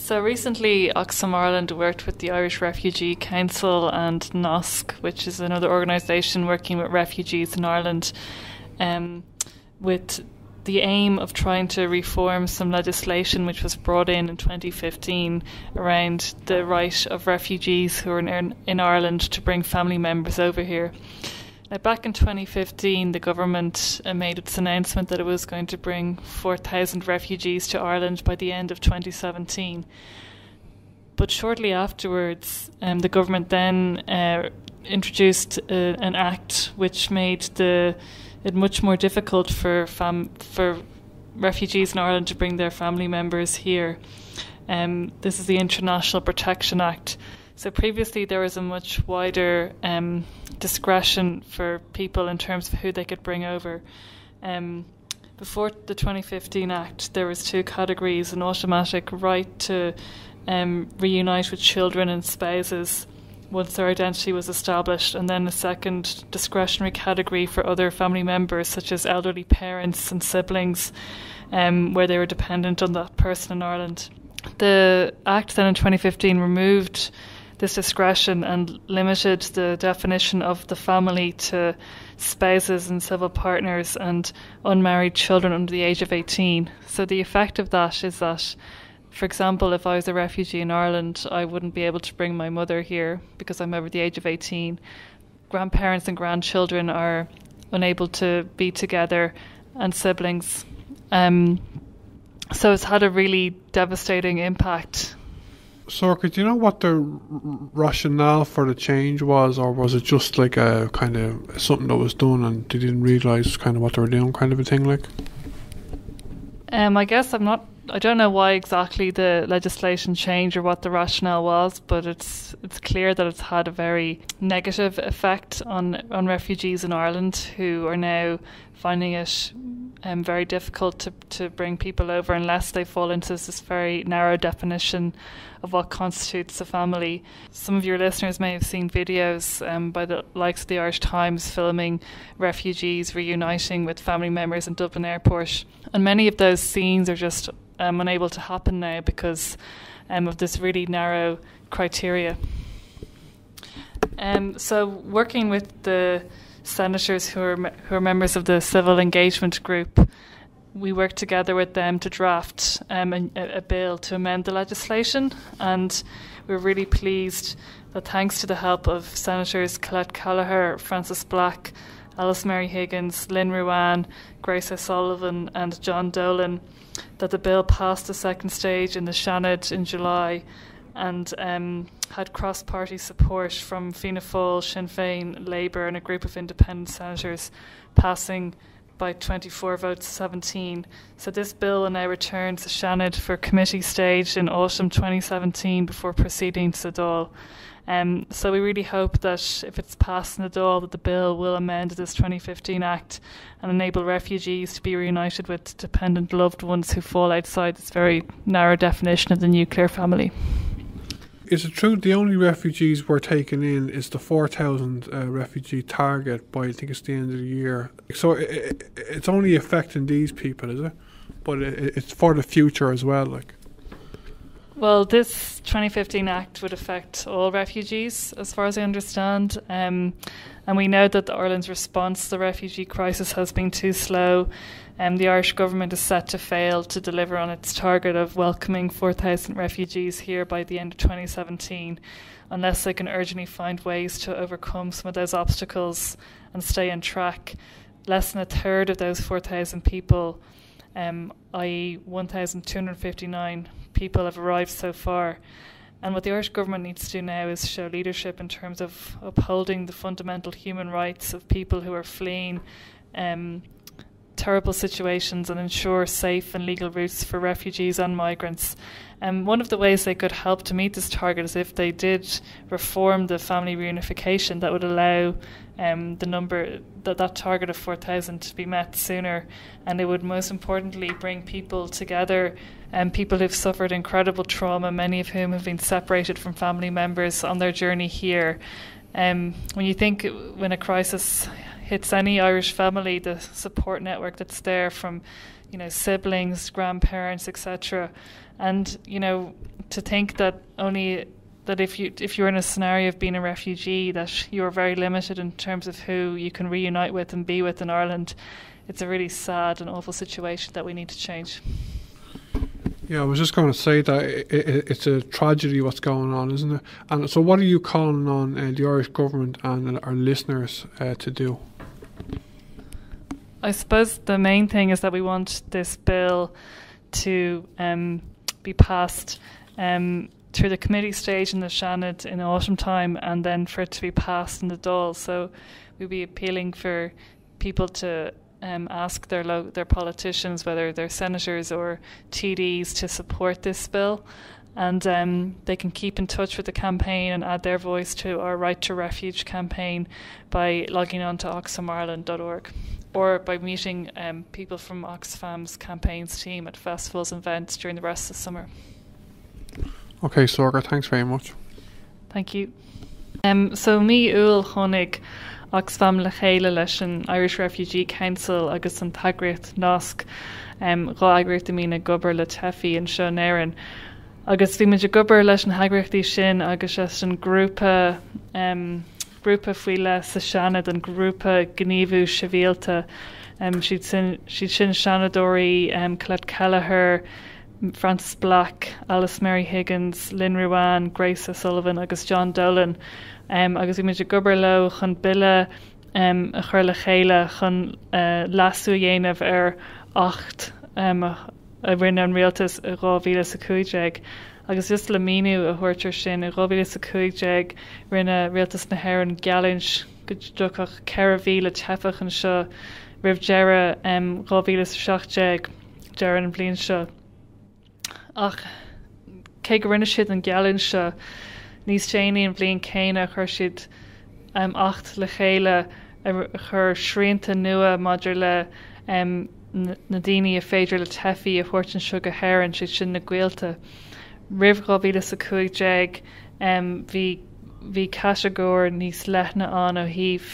So recently, Oxfam Ireland worked with the Irish Refugee Council and NOSC, which is another organisation working with refugees in Ireland, with the aim of trying to reform some legislation which was brought in 2015 around the right of refugees who are in Ireland to bring family members over here. Now, back in 2015, the government made its announcement that it was going to bring 4,000 refugees to Ireland by the end of 2017. But shortly afterwards, the government then introduced an act which made it much more difficult for refugees in Ireland to bring their family members here. This is the International Protection Act. So previously there was a much wider discretion for people in terms of who they could bring over. Before the 2015 Act, there was two categories: an automatic right to reunite with children and spouses once their identity was established, and then a second discretionary category for other family members, such as elderly parents and siblings, where they were dependent on that person in Ireland. The Act then in 2015 removed this discretion and limited the definition of the family to spouses and civil partners and unmarried children under the age of 18. So the effect of that is that, for example, if I was a refugee in Ireland, I wouldn't be able to bring my mother here because I'm over the age of 18. Grandparents and grandchildren are unable to be together, and siblings. So it's had a really devastating impact. Sorcha, do you know what the rationale for the change was, or was it just like a kind of something that was done and they didn't realise kind of what they were doing, kind of a thing like? I guess I don't know why exactly the legislation changed or what the rationale was, but it's clear that it's had a very negative effect on refugees in Ireland, who are now finding it very difficult to bring people over unless they fall into this very narrow definition of what constitutes a family. Some of your listeners may have seen videos by the likes of the Irish Times filming refugees reuniting with family members in Dublin Airport, and many of those scenes are just unable to happen now because of this really narrow criteria. So working with the senators who are members of the Civil Engagement Group, we worked together with them to draft a bill to amend the legislation, and we're really pleased that thanks to the help of Senators Colette Kelleher, Francis Black, Alice Mary Higgins, Lynn Ruane, Grace O'Sullivan and John Dolan, that the bill passed the second stage in the Seanad in July and had cross-party support from Fianna Fáil, Sinn Féin, Labour and a group of independent senators, passing by 24 votes to 17. So this bill will now return to Seanad for committee stage in autumn 2017 before proceeding to the Dáil. So we really hope that if it's passed in the Dáil, that the bill will amend this 2015 Act and enable refugees to be reunited with dependent loved ones who fall outside this very narrow definition of the nuclear family. Is it true the only refugees we're taking in is the 4,000 refugee target by, I think it's the end of the year? So it's only affecting these people, is it? But it's for the future as well, like. Well, this 2015 Act would affect all refugees, as far as I understand. And we know that Ireland's response to the refugee crisis has been too slow. The Irish government is set to fail to deliver on its target of welcoming 4,000 refugees here by the end of 2017, unless they can urgently find ways to overcome some of those obstacles and stay on track. Less than a third of those 4,000 people, i.e. 1,259 people, have arrived so far. And what the Irish government needs to do now is show leadership in terms of upholding the fundamental human rights of people who are fleeing terrible situations and ensure safe and legal routes for refugees and migrants. One of the ways they could help to meet this target is if they did reform the family reunification that would allow the number, that target of 4,000 to be met sooner, and it would most importantly bring people together, people who've suffered incredible trauma, many of whom have been separated from family members on their journey here. When you think when a crisis hits any Irish family, the support network that's there from, siblings, grandparents, etc. And, to think that if you're in a scenario of being a refugee, that you're very limited in terms of who you can reunite with and be with in Ireland, it's a really sad and awful situation that we need to change. Yeah, I was just going to say that it's a tragedy what's going on, isn't it? And so what are you calling on the Irish government and our listeners to do? I suppose the main thing is that we want this bill to be passed through the committee stage in the Seanad in autumn time, and then for it to be passed in the Dáil. So we'll be appealing for people to ask their politicians, whether they're senators or TDs, to support this bill, and they can keep in touch with the campaign and add their voice to our Right to Refuge campaign by logging on to oxfamireland.org, or by meeting people from Oxfam's campaigns team at festivals and events during the rest of the summer. Okay, Sorcha, thanks very much. Thank you. So me úl chonig Oxfam le chéile leis an Irish Refugee Council agus an tagraíocht nasc rá agraíocht mína gobar le tefií an seo néireann. Agus bhí muidir gobar leis an hagraíochtaí sin agus leis an grúpa faoi le sa Seanad, an grúpa gníomhú sibhialta. Siad sin Seanadóirí Colette Kelleher, Francis Black, Alice Mary Higgins, Lynn Ruan, Grace O'Sullivan agus John Dolan. Agus bhí muidir gobar le chun bille a chur le chéile chun lasú dhéanamh ar 8 a rinne an rialtas a 2015. Agus just le míniú a thuirtear sin a 2015 rinne rialtas na hÉireann Gaeilge go dtugach 4,000 tefach an seo ribh deire 2017 deire an bblion seo. Ach cé go rinne siad an Gaeilge seo níos déanaí an bblion céine chuir siad 8 le chéile chur srianta nua maidir le na daoine a féidir le tefií a thuirt an seo go hÉireann siad sin na Gaeilge. Ribh 2015 bhí caisegóir níos leithne an ó híomh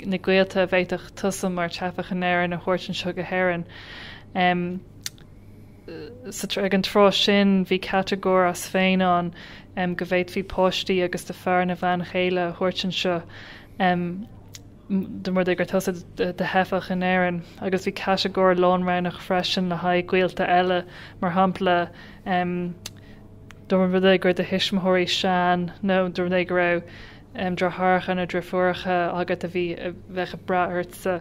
na Gaeilge a bhéiteach tusa mar tefach an éireann a thuirt an seo go hÉireann. Ag an trá sin bhí categóir as féin an go bhhéit bhí póistí agus de fear na bhean chéile a thuirt an seo de mar gur tusa de hefach in éireann, agus bhí categóir lánránach freisin le haid Gaeilge eile mar hampla Dormar gur de hisismthirí sean nó dormar go raibh dratharcha na drifúracha agat a bhí bheitcha brathirtsa.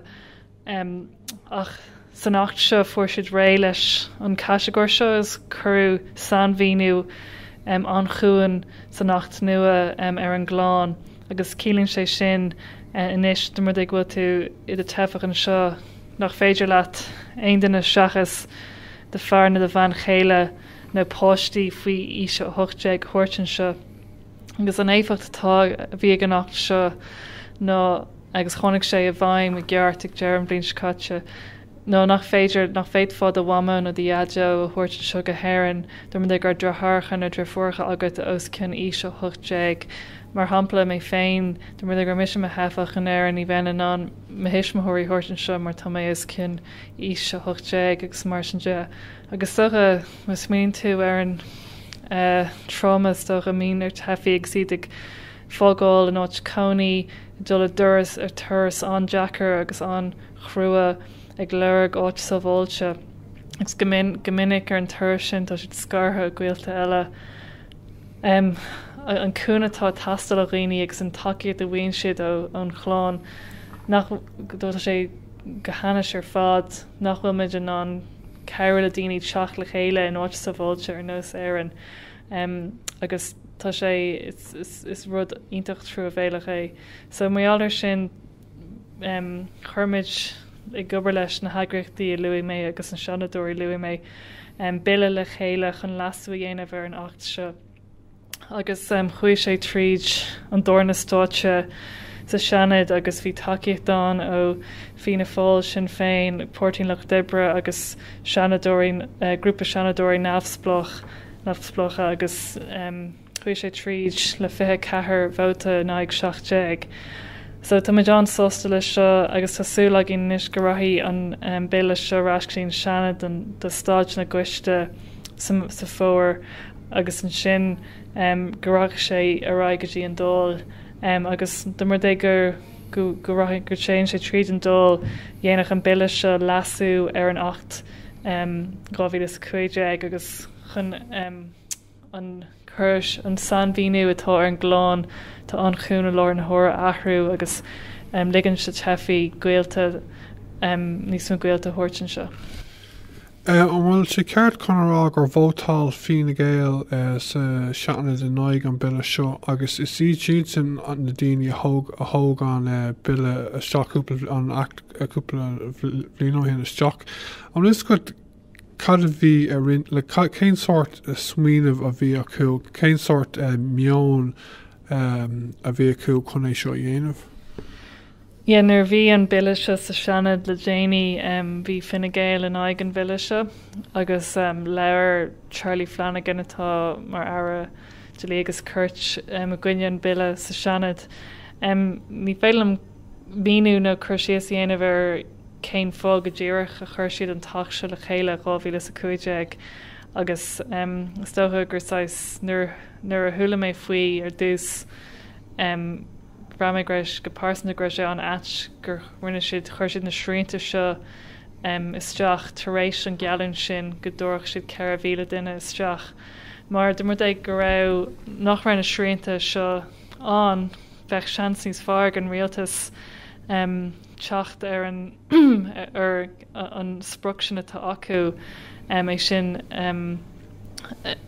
Ach san nacht seo fuair siad ré leis an caisegóir seo is curú sanmhíniú an chuan san nacht nua ar an gláán, agus cílíonn sé sin inis dormar go tú iad a tefach an seo nach féidir leat aon duine seachas de fear na de bhean chéile nó póistí faoi ísio 8 thuirt an seo. Agus an éifeacht atá bhí an nacht seo nó agus chonig sé a bhaim a gceart ag dear an bblion scáte. No nach féid fád a bhama nó dí aideo a thuirt an seo go hÉireann, dormar gur dratharcha na drifúracha agat a oscin ísio 8 mar hampla mé féin dormar gur misim a hefach an éireann í bhean an hisismthirí thuirt an seo mar tá mé oscin ísio 8 agus mar sin de. Agus socha mas míonn tú ar an traumas do a mín ar tefií ag siad ag fágáil an áit conaí dul a duras ar turas an Jackar agus an chrua ag leirg áit sa bháilte. Agus gomininic ar an tuair sin tá siad scartha a Gaeilge eile. An cúnatá tastal a rií agus an takeíad a bhain siad an chláán nach dúirtá sé go hanas ar fad nach bhfuil muid an ceir le daoine teach le chéile in áit sa bháilte ar nós éireann. Agus tá sé is rud iontacht trú a bhéalach é. So maiallar sin chuirmid ag gobar leis na hagraíochtaí a luí mé agus an Seanadóirí luí mé bille le chéile chun lasú a dhéanamh ar an 8 seo. Agus chuaigh sé tríd an dorna státe sa Seanad agus bhí takeíocht an ó Fianna Fáil Sinn Féin, Portain Loch Debre agus grúpa Seanadóirí nafsplocha agus chuaigh sé tríd le 24 vóta 9-7. So tá muid an sósta lei seo agus tásúla gin níos go raithí an béile seo raiscín Seanad an de stáid na gcuiste sa fór agus an sin goraach sé ará go dtí an dul agus do mar dé gur chéin sé tríd an dul dhéanach an bille se lasú ar an 8 2015 agus chun an chuirs an sanmhíú atá ar an gláán tá an chúna lár an thóra ahrú agus ligann se tefií Gaeilge níos mó Gaeilge thuirtin seo. An bhfuil sé ceart chunará gur bhótáil Fine Gael sa seanna den 9 an bille seo agus is siad sin na daoine a thóg an bille isteachúpla an achtúpla bbliain ó hin isteach. An is go cad a bhí le cén sort smaoinemh a bhí acu, cén sort meon a bhí acu chun é seo dhéanamh. Yeah, nuair bhí an bille se sa seanad le déine bhí Fine Gael in aigen bille se agus leabhar Charlie Flanagan atá mar ara de légus Kurt a gcuine an bille sa seanad. Ní féilm míú nó chuirsíos dhéanamh ar céin fáil go ddíireach a chuir siad an tacht se le chéile 2015 agus stocha gur nuair a thula mé faoi ar dús Bramigreis go pásanna greis an at gur rinne siad chuir siad na srianta seo isteach taréis an gealann sin go dúach siad ceithre bhíle duine isteach. Mar de mar ag go raibh nach raibh na srianta seo an bheith seansníos fearr an rialtas teacht ar an spruc sin atá acu é sin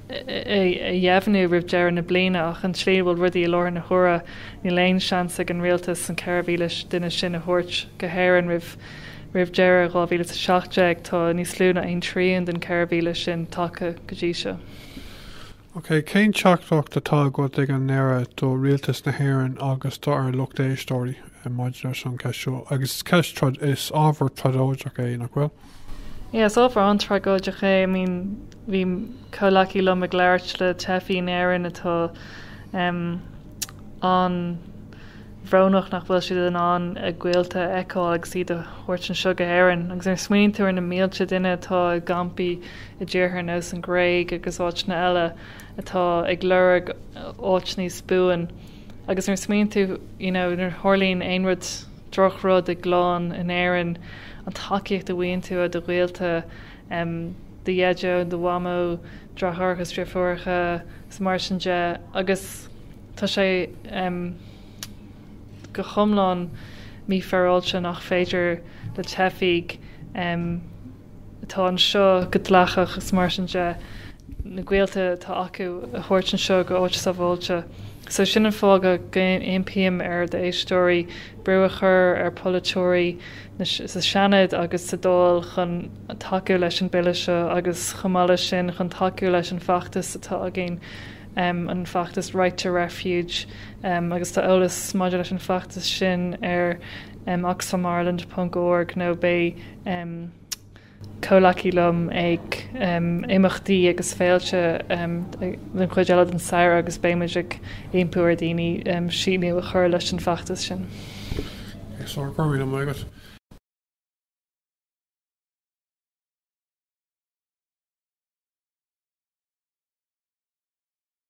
dhéhnú rih dear na bliana ach an slí bhfuil rudí i lár na thura ní léon seansa an rialtas an ceithre duine sin a thuirt go héireann rih dear 2016 tá níos lúna aon tríon den ceithre sin take go dtí seo. Ok, cén teachtacht atá go ag an nera do rialtas na hÉireann agus tá ar lucht éistóirí maidir an ceisio agus ceis is ábhar tradóideach é nach bhfuil? Yes, ábhar an tradóideach é, bhí colaí le a gglairirt le tefií in éireann atá an bhrónach nach bhfuil siad an a Gaeilge eáil agus iad a thuirt an seo go héireann agus ar smaointear na mílte duine atá gampi i ddíorthar nós an Gréig agus áit na eile atá ag leirg áit níos buin agus ar smaointú nar tharlaíonn aonrad drochrod ag gláán in éireann an takeíocht a bhaon tú a do Gaeilge de dhéideó do bhamó drathachas trífuircha mar sin de agus tá sé go chumláin mí fearáilte nach féidir le tefiig tá an seo go dlachach mar sin de na Gaeilge tá acu a thuirt an seo go áit sa bhailte. So sin an fága gain impíam ar de éistóirí breúachar ar polytóirí sa seanad agus sa dul chun takeú leis an bille seo agus chamála sin chun takeú leis an feachtas atá a géin an feachtas Right to Refuge agus tá eolalas maidir leis an feachtas sin ar Oxfam Ireland.org nó bé colaí lom ag imachtaí agus féilte den chuideile an saoire agus béimiid ag éonpúir daoine síniú a chur leis an feachtas sin. Sorry, am I got